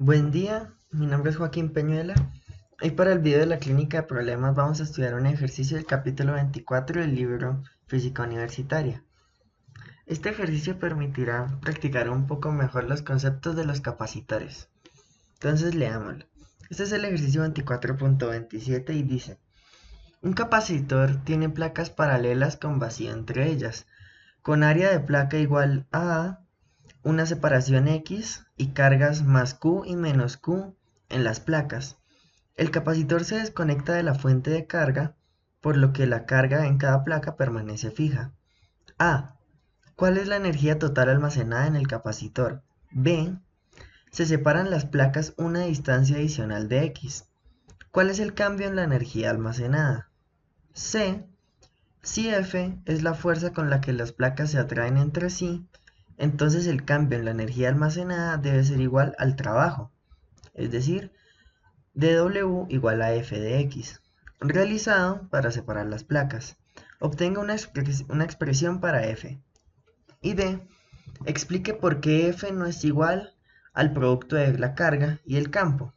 Buen día, mi nombre es Joaquín Peñuela y para el video de la clínica de problemas vamos a estudiar un ejercicio del capítulo 24 del libro Física Universitaria. Este ejercicio permitirá practicar un poco mejor los conceptos de los capacitores. Entonces leámoslo. Este es el ejercicio 24.27 y dice: un capacitor tiene placas paralelas con vacío entre ellas, con área de placa igual a una separación X y cargas más Q y menos Q en las placas. El capacitor se desconecta de la fuente de carga, por lo que la carga en cada placa permanece fija. A. ¿Cuál es la energía total almacenada en el capacitor? B. Se separan las placas una distancia adicional de X. ¿Cuál es el cambio en la energía almacenada? C. Si F es la fuerza con la que las placas se atraen entre sí, entonces el cambio en la energía almacenada debe ser igual al trabajo, es decir, dW igual a F de X, realizado para separar las placas. Obtenga una expresión para F. Y D. Explique por qué F no es igual al producto de la carga y el campo.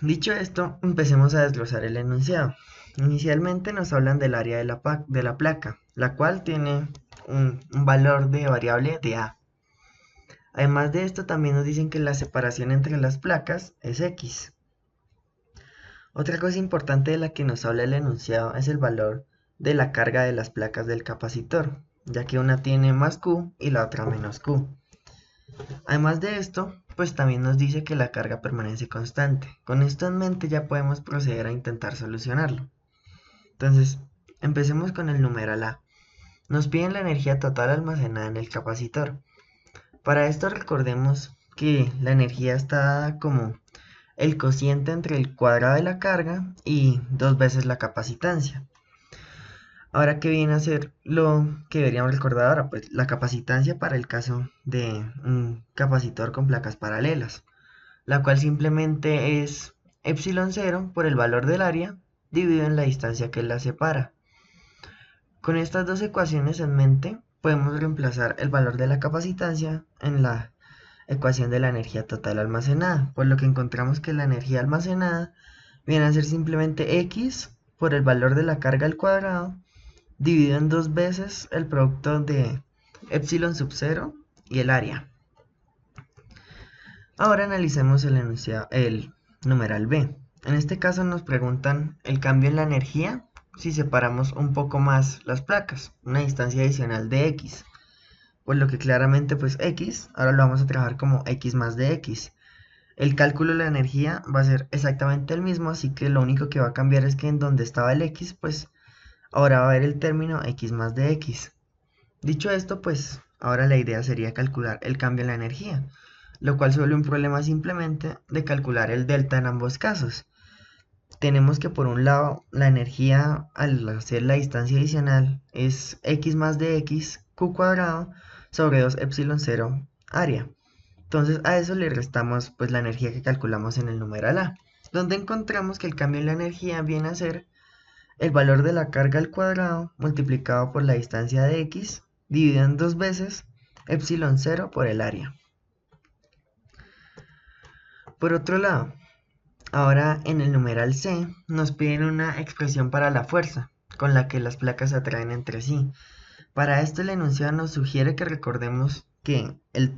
Dicho esto, empecemos a desglosar el enunciado. Inicialmente nos hablan del área de la placa, la cual tiene un valor de variable de A. Además de esto, también nos dicen que la separación entre las placas es X. Otra cosa importante de la que nos habla el enunciado es el valor de la carga de las placas del capacitor, ya que una tiene más Q y la otra menos Q. Además de esto, pues también nos dice que la carga permanece constante. Con esto en mente ya podemos proceder a intentar solucionarlo. Entonces, empecemos con el numeral A. Nos piden la energía total almacenada en el capacitor. Para esto recordemos que la energía está dada como el cociente entre el cuadrado de la carga y 2 veces la capacitancia. Ahora, ¿qué viene a ser lo que deberíamos recordar ahora? Pues la capacitancia para el caso de un capacitor con placas paralelas, la cual simplemente es epsilon 0 por el valor del área dividido en la distancia que la separa. Con estas dos ecuaciones en mente, podemos reemplazar el valor de la capacitancia en la ecuación de la energía total almacenada, por lo que encontramos que la energía almacenada viene a ser simplemente X por el valor de la carga al cuadrado dividido en 2 veces el producto de epsilon sub 0 y el área. Ahora analicemos el numeral B. En este caso nos preguntan el cambio en la energía si separamos un poco más las placas, una distancia adicional de X. Por lo que claramente pues X, ahora lo vamos a trabajar como X más de X. El cálculo de la energía va a ser exactamente el mismo, así que lo único que va a cambiar es que en donde estaba el X, pues ahora va a haber el término X más de X. Dicho esto, pues ahora la idea sería calcular el cambio en la energía, lo cual suele un problema simplemente de calcular el delta en ambos casos. Tenemos que por un lado la energía al hacer la distancia adicional es X más de X Q cuadrado sobre 2 epsilon 0 área. Entonces a eso le restamos pues la energía que calculamos en el numeral A, donde encontramos que el cambio en la energía viene a ser el valor de la carga al cuadrado multiplicado por la distancia de X dividido en 2 veces epsilon 0 por el área. Por otro lado, ahora en el numeral C nos piden una expresión para la fuerza con la que las placas se atraen entre sí. Para esto el enunciado nos sugiere que recordemos que el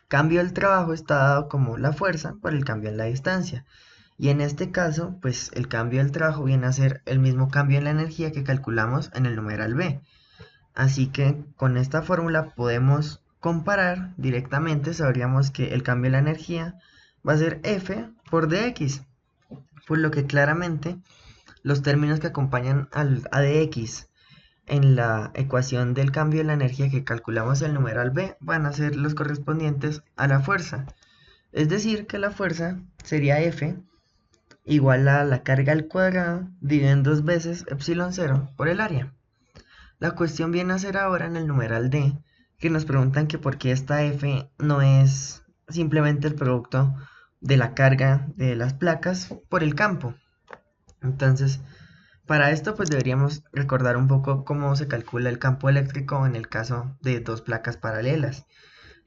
cambio del trabajo está dado como la fuerza por el cambio en la distancia. Y en este caso, pues el cambio del trabajo viene a ser el mismo cambio en la energía que calculamos en el numeral B. Así que con esta fórmula podemos comparar directamente, sabríamos que el cambio en la energía va a ser F por dx, por lo que claramente los términos que acompañan al a dx en la ecuación del cambio de la energía que calculamos en el numeral B van a ser los correspondientes a la fuerza. Es decir, que la fuerza sería F igual a la carga al cuadrado dividido en 2 veces epsilon 0 por el área. La cuestión viene a ser ahora en el numeral D, que nos preguntan que por qué esta F no es simplemente el producto de la carga de las placas por el campo. Entonces, para esto pues deberíamos recordar un poco cómo se calcula el campo eléctrico en el caso de dos placas paralelas.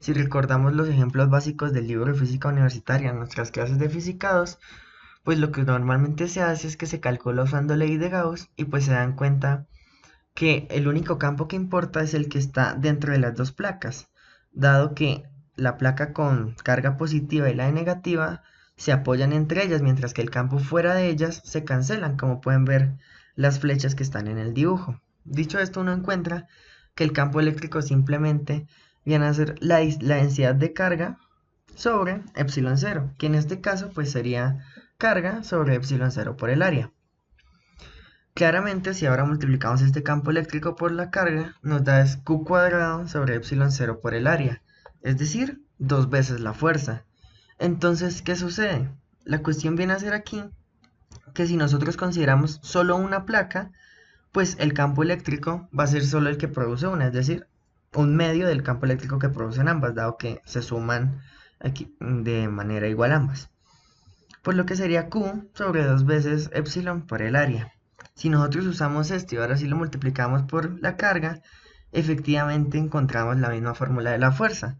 Si recordamos los ejemplos básicos del libro de física universitaria en nuestras clases de física 2, pues lo que normalmente se hace es que se calcula usando ley de Gauss y pues se dan cuenta que el único campo que importa es el que está dentro de las dos placas, dado que la placa con carga positiva y la de negativa se apoyan entre ellas, mientras que el campo fuera de ellas se cancelan, como pueden ver las flechas que están en el dibujo. Dicho esto, uno encuentra que el campo eléctrico simplemente viene a ser la densidad de carga sobre epsilon cero, que en este caso pues sería carga sobre epsilon cero por el área. Claramente, si ahora multiplicamos este campo eléctrico por la carga, nos da es Q cuadrado sobre epsilon cero por el área, es decir, 2 veces la fuerza. Entonces, ¿qué sucede? La cuestión viene a ser aquí que si nosotros consideramos solo una placa, pues el campo eléctrico va a ser solo el que produce una, es decir, un medio del campo eléctrico que producen ambas, dado que se suman aquí de manera igual ambas. Por lo que sería Q sobre 2 veces epsilon por el área. Si nosotros usamos esto y ahora sí lo multiplicamos por la carga, efectivamente encontramos la misma fórmula de la fuerza.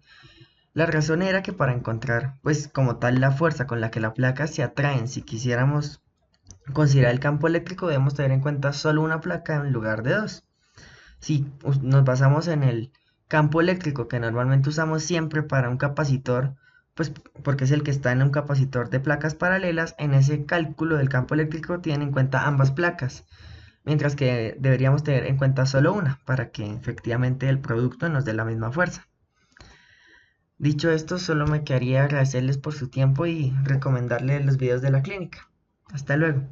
La razón era que para encontrar, pues como tal, la fuerza con la que las placas se atraen, si quisiéramos considerar el campo eléctrico, debemos tener en cuenta solo una placa en lugar de dos. Si nos basamos en el campo eléctrico que normalmente usamos siempre para un capacitor, pues porque es el que está en un capacitor de placas paralelas, en ese cálculo del campo eléctrico tienen en cuenta ambas placas, mientras que deberíamos tener en cuenta solo una, para que efectivamente el producto nos dé la misma fuerza. Dicho esto, solo me quedaría agradecerles por su tiempo y recomendarles los videos de la clínica. Hasta luego.